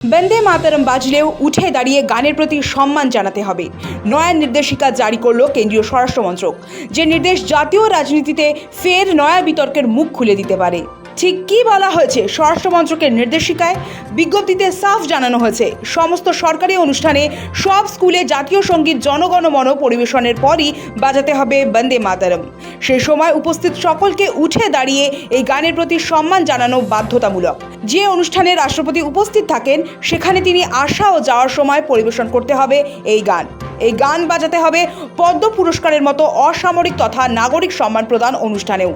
বন্দে মাতরম বাজলেও উঠে দাঁড়িয়ে গানের প্রতি সম্মান জানাতে হবে। নয়া নির্দেশিকা জারি করল কেন্দ্রীয় স্বরাষ্ট্র মন্ত্রক, যে নির্দেশ জাতীয় রাজনীতিতে ফের নয়া বিতর্কের মুখ খুলে দিতে পারে। ঠিক কী বলা হয়েছে স্বরাষ্ট্র মন্ত্রকের নির্দেশিকায়? বিজ্ঞপ্তিতে সাফ জানানো হয়েছে, সমস্ত সরকারি অনুষ্ঠানে সব স্কুলে জাতীয় সঙ্গীত জনগণমন পরিবেশনের পরই বাজাতে হবে বন্দে মাতরম। সেই সময় উপস্থিত সকলকে উঠে দাঁড়িয়ে এই গানের প্রতি সম্মান জানানো বাধ্যতামূলক। যে অনুষ্ঠানে রাষ্ট্রপতি উপস্থিত থাকেন সেখানে তিনি আসা ও যাওয়ার সময় পরিবেশন করতে হবে এই গান। এই গান বাজাতে হবে পদ্ম পুরস্কারের মতো অসামরিক তথা নাগরিক সম্মান প্রদান অনুষ্ঠানেও।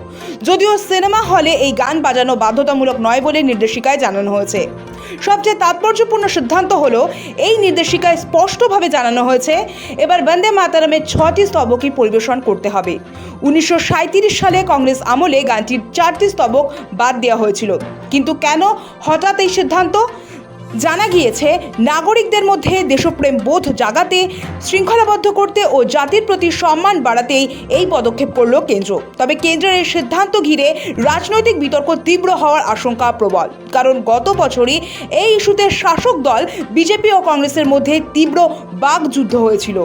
যদিও সিনেমা হলে এই গান বাজানো বাধ্যতামূলক নয় বলে নির্দেশিকায় জানানো হয়েছে। সবচেয়ে তাৎপর্যপূর্ণ সিদ্ধান্ত হলো, এই নির্দেশিকায় স্পষ্টভাবে জানানো হয়েছে এবার বন্দে মাতরমের 6টি স্তবকই পরিবেশন করতে হবে। 1937 সালে কংগ্রেস আমলে গানটির 4টি স্তবক বাদ দেওয়া হয়েছিল। কিন্তু কেন হঠাৎ এই সিদ্ধান্ত? জানা গিয়েছে, নাগরিকদের মধ্যে দেশপ্রেম বোধ জাগাতে, শৃঙ্খলাবদ্ধ করতে ও জাতির প্রতি সম্মান বাড়াতেই এই পদক্ষেপ করল কেন্দ্র। তবে কেন্দ্রের এই সিদ্ধান্ত ঘিরে রাজনৈতিক বিতর্ক তীব্র হওয়ার আশঙ্কা প্রবল, কারণ গত বছরই এই ইস্যুতে শাসক দল বিজেপি ও কংগ্রেসের মধ্যে তীব্র বাকযুদ্ধ হয়েছিল।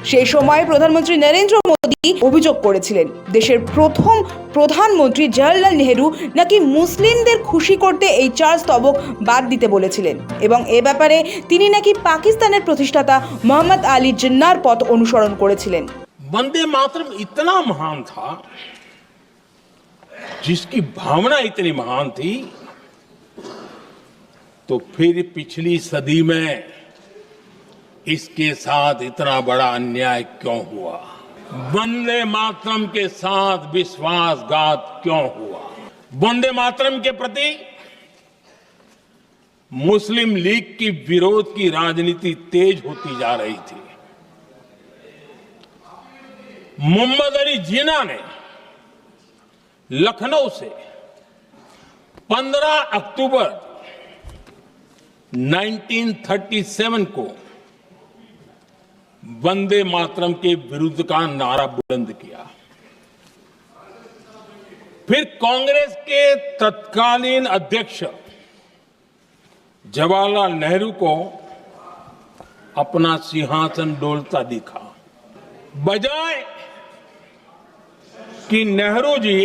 সেই সময় প্রধানমন্ত্রী নরেন্দ্র মোদী অভিযোগ করেছিলেন, দেশের প্রথম প্রধানমন্ত্রী জওহরলাল নেহেরু নাকি মুসলিমদের খুশি করতে এই 4 স্তবক বাদ দিতে বলেছিলেন এবং এ ব্যাপারে তিনি নাকি পাকিস্তানের প্রতিষ্ঠাতা মোহাম্মদ আলী জিন্নাহর পথ অনুসরণ করেছিলেন। वंदे मातरम इतना महान था, जिसकी भावना इतनी महान थी, तो फिर पिछली सदी में इसके साथ इतना बड़ा अन्याय क्यों हुआ? वंदे मातरम के साथ विश्वासघात क्यों हुआ? वंदे मातरम के प्रति मुस्लिम लीग की विरोध की राजनीति तेज होती जा रही थी। मोहम्मद अली जिन्ना ने लखनऊ से 15 अक्टूबर 1937 को वंदे मातरम के विरुद्ध का नारा बुलंद किया। फिर कांग्रेस के तत्कालीन अध्यक्ष जवाहरलाल नेहरू को अपना सिंहासन डोलता दिखा। बजाय कि नेहरू जी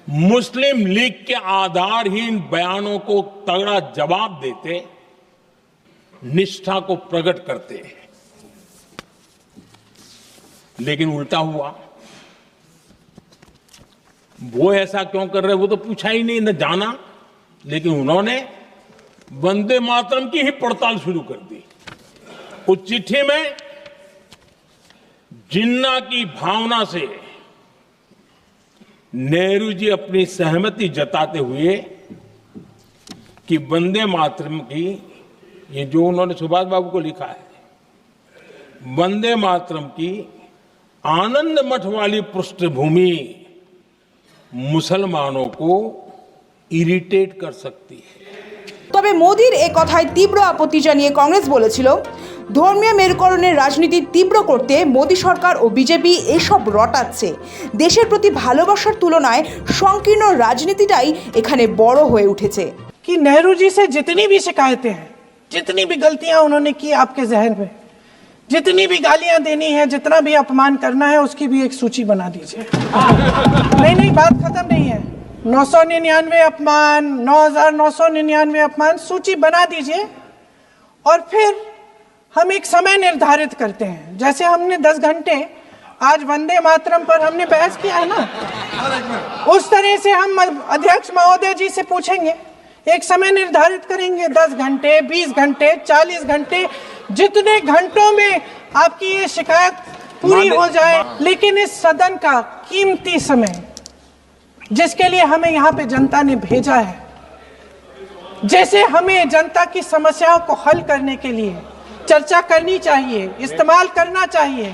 मुस्लिम लीग के आधारहीन बयानों को तगड़ा जवाब देते, निष्ठा को प्रकट करते, लेकिन उल्टा हुआ। वो ऐसा क्यों कर रहे वो तो पूछा ही नहीं, न जाना, लेकिन उन्होंने वंदे मातरम की ही पड़ताल शुरू कर दी। उस चिट्ठी में जिन्ना की भावना से नेहरू जी अपनी सहमति जताते हुए कि वंदे मातरम की, ये जो उन्होंने सुभाष बाबू को लिखा है, वंदे मातरम की आनंद मठ वाली पृष्ठभूमि मुसलमानों को इरिटेट कर सकती है। তবে মোদির এই কথায় তীব্র আপত্তি জানিয়ে কংগ্রেস বলেছিল, ধর্মীয় মেরুকরণের রাজনীতি তীব্র করতে মোদী সরকার ও বিজেপি এসব রটাচ্ছে। দেশের প্রতি ভালোবাসার তুলনায় সংকীর্ণ রাজনীতিটাই এখানে বড় হয়ে উঠেছে। कि नेहरू जी से जितनी भी शिकायतें हैं, जितनी भी गलतियां उन्होंने की आपके जहन में, जितनी भी गालियां देनी है, जितना भी अपमान करना है, उसकी भी एक सूची बना दीजिए। नहीं, बात खत्म नहीं है। 999 अपमान, 9999 अपमान, सूची बना दीजिए और फिर हम एक समय निर्धारित करते हैं। जैसे हमने 10 घंटे आज वंदे मातरम पर हमने बहस किया है ना, उस तरह से हम अध्यक्ष महोदय जी से पूछेंगे, एक समय निर्धारित करेंगे, 10 घंटे, 20 घंटे, 40 घंटे, जितने घंटों में आपकी ये शिकायत पूरी हो जाए, लेकिन इस सदन का कीमती समय जिसके लिए हमें यहाँ पे जनता ने भेजा है, जैसे हमें जनता की समस्याओं को हल करने के लिए चर्चा करनी चाहिए, इस्तेमाल करना चाहिए,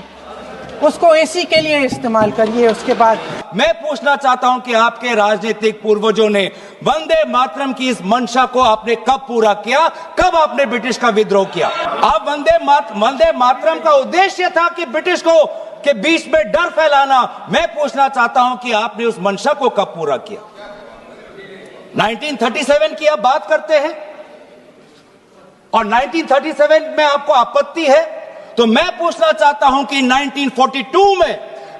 उसको एसी के लिए इस्तेमाल करिए। उसके बाद मैं पूछना चाहता हूं कि आपके राजनीतिक पूर्वजों ने वंदे मातरम की इस मंशा को आपने कब पूरा किया? कब आपने ब्रिटिश का विद्रोह किया? आप वंदे मातरम का उद्देश्य था कि ब्रिटिश को के बीच में डर फैलाना। मैं पूछना चाहता हूं कि आपने उस मंशा को कब पूरा किया? 1937 की आप बात करते हैं, और 1937 में आपको आपत्ति है, तो मैं पूछना चाहता हूं कि 1942 में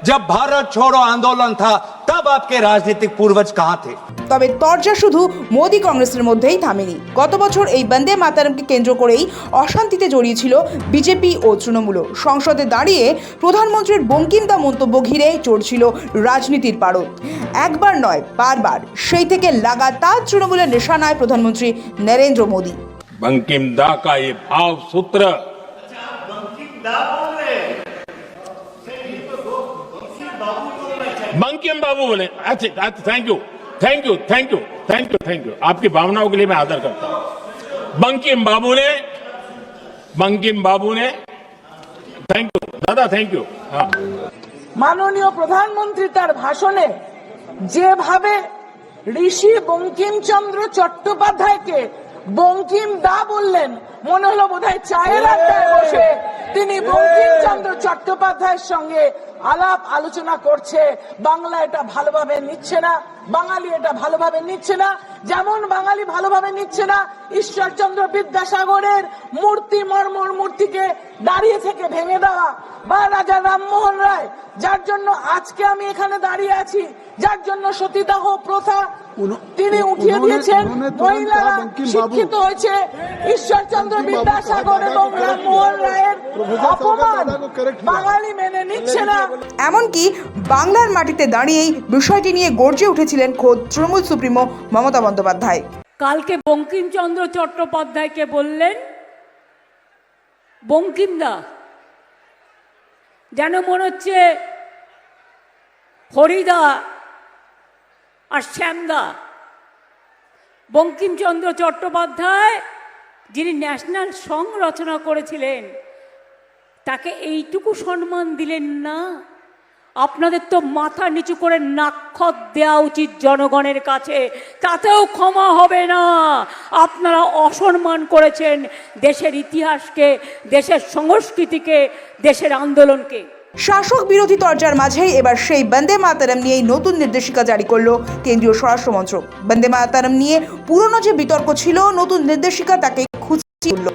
जब भारत छोड़ो आंदोलन था तब आपके राजनीतिक पूर्वज कहां थे? তবে তরজা শুধু মোদি কংগ্রেসের মধ্যেই থামেনি। গত বছর এই বন্দে মাতারমকে কেন্দ্র করেই অশান্তিতে জড়িয়েছিল বিজেপি ও তৃণমূল। সংসদে দাঁড়িয়ে প্রধানমন্ত্রীর বঙ্কিমদা মন্তব্য ঘিরে চড়ছিল রাজনীতির পারদ। একবার নয়, বারবার সেই থেকে লাগাতার তৃণমূলের নিশানায় প্রধানমন্ত্রী নরেন্দ্র মোদী। बंकिम दा का ये भाव सूत्र बंकिम बाबू बोले। अच्छा, thank you thank you thank you thank you thank you, आपकी भावनाओं के लिए मैं आदर करता हूं। बंकिम बाबू ने थैंक यू दादा, थैंक यू। हाँ, মাননীয় প্রধানমন্ত্রী তার ভাষণে যেভাবে ঋষি বঙ্কিমচন্দ্র চট্টোপাধ্যায়কে বঙ্কিম দা বললেন, মনে হলো বোধহয় চায়ের আড্ডায় বসে তিনি বঙ্কিমচন্দ্র চট্টোপাধ্যায়ের সঙ্গে আলাপ আলোচনা করছে। বাংলা এটা ভালোভাবে নিচ্ছে না, বাঙালি এটা ভালোভাবে নিচ্ছে না, যেমন বাঙালি ভালোভাবে নিচ্ছে না ঈশ্বরচন্দ্র বিদ্যাসাগরের মূর্তি, মর্মর মূর্তিকে দাঁড়িয়ে থেকে ভেঙে দেওয়া, বা রাজা রামমোহন রায় যার জন্য আজকে আমি এখানে দাঁড়িয়ে আছি, যার জন্য সতীদাহ প্রথা তিনি উঠিয়ে দিয়েছেন, মহিলারা শিক্ষিত হয়েছে। ঈশ্বরচন্দ্র বিদ্যাসাগর এবং রামমোহন রায়ের অপমান বাঙালি মেনে নিচ্ছে না। এমনকি বাংলার মাটিতে দাঁড়িয়েই বিষয়টি নিয়ে গর্জে উঠেছিলেন খোদ তৃণমূল সুপ্রিমো মমতা বন্দ্যোপাধ্যায়। কালকে বঙ্কিমচন্দ্র চট্টোপাধ্যায়কে বললেন বঙ্কিমদা, যেন মনে হচ্ছে হরিদা আর শ্যামদা। বঙ্কিমচন্দ্র চট্টোপাধ্যায় যিনি ন্যাশনাল সং রচনা করেছিলেন, তাকে এইটুকু সম্মান দিলেন না? আপনাদের তো মাথা নিচু করে নাক্ষত দেওয়া উচিত জনগণের কাছে, তাতেও ক্ষমা হবে না। আপনারা অসম্মান করেছেন দেশের ইতিহাসকে, দেশের সংস্কৃতিকে, দেশের আন্দোলনকে। শাসক বিরোধী তরজার মাঝেই এবার সেই বন্দে মাতারম নিয়েই নতুন নির্দেশিকা জারি করলো কেন্দ্রীয় স্বরাষ্ট্র মন্ত্রক। বন্দে মাতারম নিয়ে পুরনো যে বিতর্ক ছিল, নতুন নির্দেশিকা তাকে খুঁচিয়ে তুলল।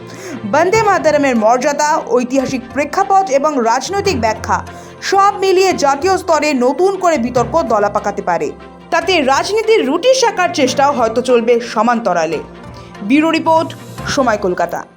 বন্দে মাতারমের মর্যাদা, ঐতিহাসিক প্রেক্ষাপট এবং রাজনৈতিক ব্যাখ্যা সব মিলিয়ে জাতীয় স্তরে নতুন করে বিতর্ক দলা পাকাতে পারে। তাতে রাজনীতির রুটি শাকার চেষ্টাও হয়তো চলবে সমান্তরালে। ব্যুরো রিপোর্ট, সময়, কলকাতা।